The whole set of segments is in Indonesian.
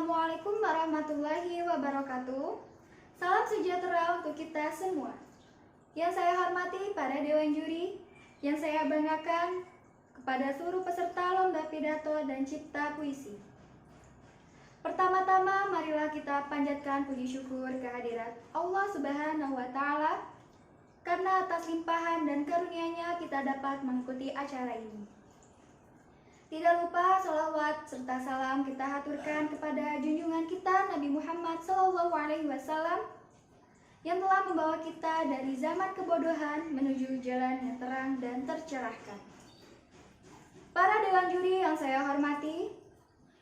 Assalamualaikum warahmatullahi wabarakatuh. Salam sejahtera untuk kita semua. Yang saya hormati para dewan juri, yang saya banggakan kepada seluruh peserta lomba pidato dan cipta puisi. Pertama-tama marilah kita panjatkan puji syukur kehadirat Allah Subhanahu wa Ta'ala, karena atas limpahan dan karunia-Nya kita dapat mengikuti acara ini. Tidak lupa salawat serta salam kita haturkan kepada junjungan kita Nabi Muhammad SAW yang telah membawa kita dari zaman kebodohan menuju jalan yang terang dan tercerahkan. Para dewan juri yang saya hormati,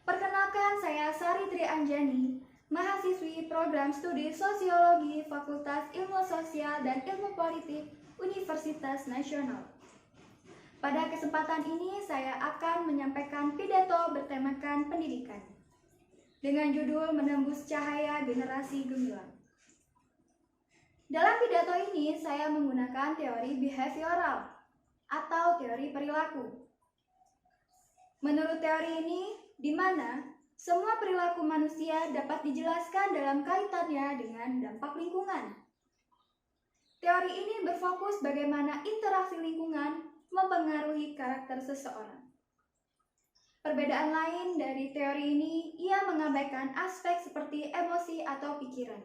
perkenalkan saya Sari Tri Anjani, mahasiswi program studi Sosiologi Fakultas Ilmu Sosial dan Ilmu Politik Universitas Nasional. Pada kesempatan ini saya akan menyampaikan pidato bertemakan pendidikan dengan judul Menembus Cahaya Generasi Gemilang. Dalam pidato ini saya menggunakan teori behavioral atau teori perilaku. Menurut teori ini, di mana semua perilaku manusia dapat dijelaskan dalam kaitannya dengan dampak lingkungan. Teori ini berfokus bagaimana interaksi lingkungan mempengaruhi karakter seseorang. Perbedaan lain dari teori ini, ia mengabaikan aspek seperti emosi atau pikiran.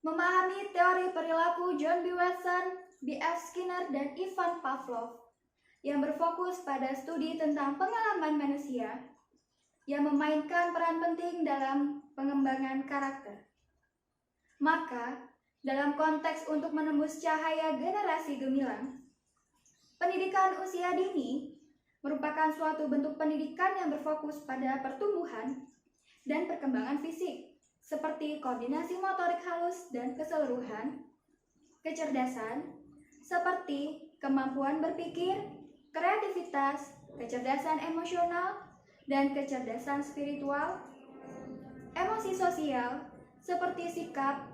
Memahami teori perilaku John B. Watson, B.F. Skinner, dan Ivan Pavlov yang berfokus pada studi tentang pengalaman manusia yang memainkan peran penting dalam pengembangan karakter. Maka, dalam konteks untuk menembus cahaya generasi gemilang, pendidikan usia dini merupakan suatu bentuk pendidikan yang berfokus pada pertumbuhan dan perkembangan fisik, seperti koordinasi motorik halus dan keseluruhan, kecerdasan, seperti kemampuan berpikir, kreativitas, kecerdasan emosional, dan kecerdasan spiritual, emosi sosial, seperti sikap,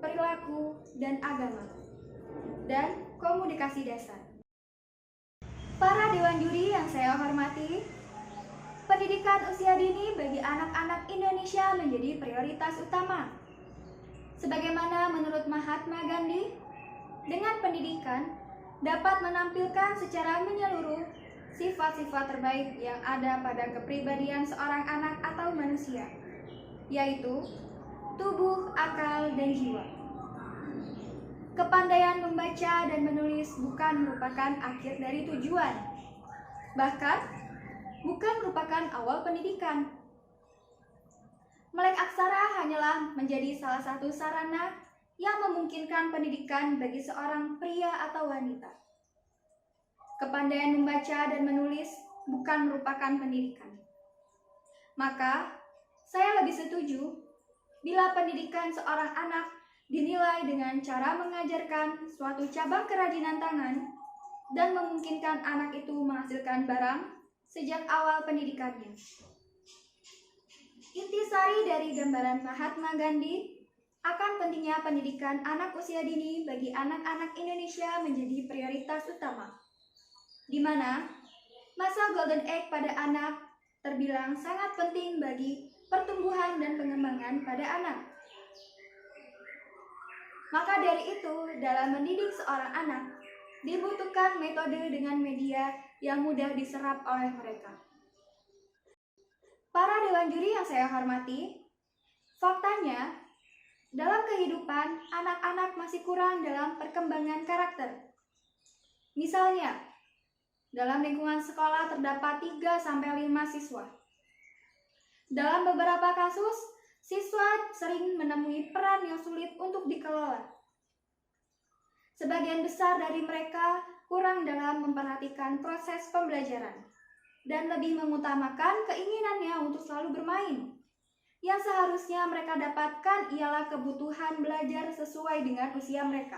perilaku, dan agama, dan komunikasi dasar. Para dewan juri yang saya hormati, pendidikan usia dini bagi anak-anak Indonesia menjadi prioritas utama. Sebagaimana menurut Mahatma Gandhi, dengan pendidikan dapat menampilkan secara menyeluruh sifat-sifat terbaik yang ada pada kepribadian seorang anak atau manusia, yaitu tubuh, akal, dan jiwa. Kepandaian membaca dan menulis bukan merupakan akhir dari tujuan, bahkan bukan merupakan awal pendidikan. Melek aksara hanyalah menjadi salah satu sarana yang memungkinkan pendidikan bagi seorang pria atau wanita. Kepandaian membaca dan menulis bukan merupakan pendidikan. Maka, saya lebih setuju bila pendidikan seorang anak dinilai dengan cara mengajarkan suatu cabang kerajinan tangan dan memungkinkan anak itu menghasilkan barang sejak awal pendidikannya. Intisari dari gambaran Mahatma Gandhi akan pentingnya pendidikan anak usia dini bagi anak-anak Indonesia menjadi prioritas utama, di mana masa Golden Age pada anak terbilang sangat penting bagi pertumbuhan dan pengembangan pada anak. Maka dari itu, dalam mendidik seorang anak, dibutuhkan metode dengan media yang mudah diserap oleh mereka. Para dewan juri yang saya hormati, faktanya, dalam kehidupan, anak-anak masih kurang dalam perkembangan karakter. Misalnya, dalam lingkungan sekolah terdapat 3-5 siswa. Dalam beberapa kasus, siswa sering menemui peran yang sulit untuk dikelola. Sebagian besar dari mereka kurang dalam memperhatikan proses pembelajaran dan lebih mengutamakan keinginannya untuk selalu bermain. Yang seharusnya mereka dapatkan ialah kebutuhan belajar sesuai dengan usia mereka.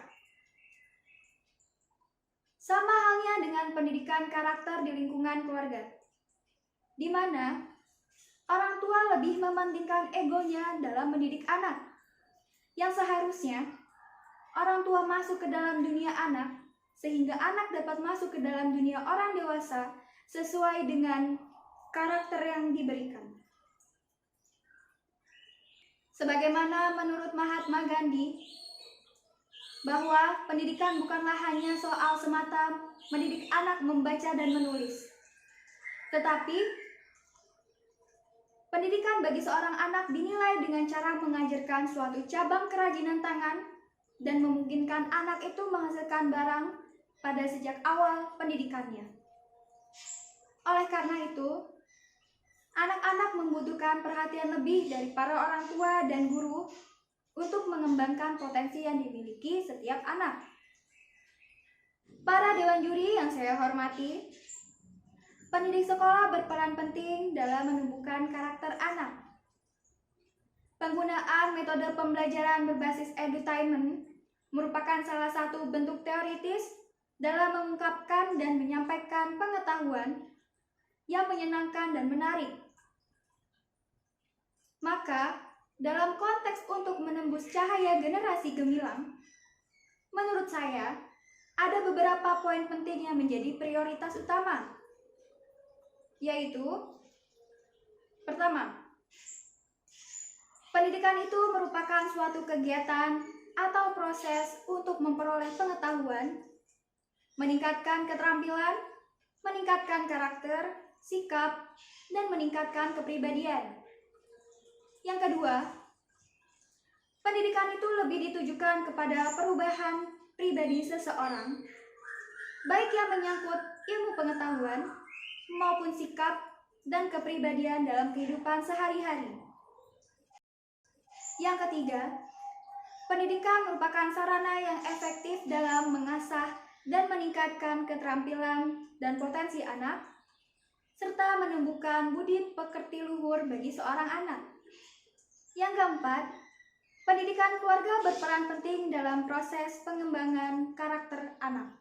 Sama halnya dengan pendidikan karakter di lingkungan keluarga, di mana orang tua lebih mementingkan egonya dalam mendidik anak. Yang seharusnya orang tua masuk ke dalam dunia anak, sehingga anak dapat masuk ke dalam dunia orang dewasa sesuai dengan karakter yang diberikan. Sebagaimana menurut Mahatma Gandhi, bahwa pendidikan bukanlah hanya soal semata mendidik anak membaca dan menulis, tetapi pendidikan bagi seorang anak dinilai dengan cara mengajarkan suatu cabang kerajinan tangan dan memungkinkan anak itu menghasilkan barang pada sejak awal pendidikannya. Oleh karena itu, anak-anak membutuhkan perhatian lebih dari para orang tua dan guru untuk mengembangkan potensi yang dimiliki setiap anak. Para dewan juri yang saya hormati, pendidik sekolah berperan penting dalam menumbuhkan karakter anak. Penggunaan metode pembelajaran berbasis edutainment merupakan salah satu bentuk teoritis dalam mengungkapkan dan menyampaikan pengetahuan yang menyenangkan dan menarik. Maka, dalam konteks untuk menembus cahaya generasi gemilang, menurut saya, ada beberapa poin penting yang menjadi prioritas utama, yaitu: pertama, pendidikan itu merupakan suatu kegiatan atau proses untuk memperoleh pengetahuan, meningkatkan keterampilan, meningkatkan karakter, sikap, dan meningkatkan kepribadian. Yang kedua, pendidikan itu lebih ditujukan kepada perubahan pribadi seseorang, baik yang menyangkut ilmu pengetahuan maupun sikap dan kepribadian dalam kehidupan sehari-hari. Yang ketiga, pendidikan merupakan sarana yang efektif dalam mengasah dan meningkatkan keterampilan dan potensi anak, serta menumbuhkan budi pekerti luhur bagi seorang anak. Yang keempat, pendidikan keluarga berperan penting dalam proses pengembangan karakter anak.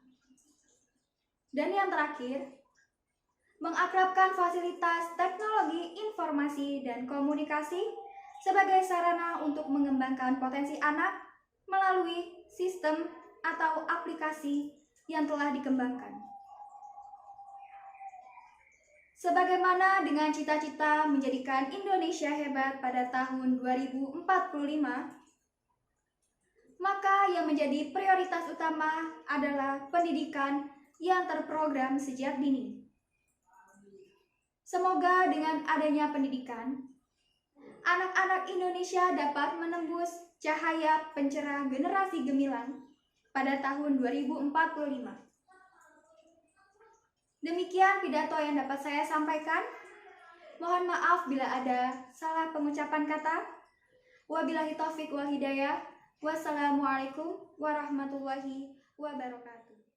Dan yang terakhir, mengakrabkan fasilitas teknologi informasi dan komunikasi sebagai sarana untuk mengembangkan potensi anak melalui sistem atau aplikasi yang telah dikembangkan. Sebagaimana dengan cita-cita menjadikan Indonesia hebat pada tahun 2045, maka yang menjadi prioritas utama adalah pendidikan yang terprogram sejak dini. Semoga dengan adanya pendidikan, anak-anak Indonesia dapat menembus cahaya pencerah generasi gemilang pada tahun 2045. Demikian pidato yang dapat saya sampaikan. Mohon maaf bila ada salah pengucapan kata. Wabillahi taufik wal hidayah. Wassalamualaikum warahmatullahi wabarakatuh.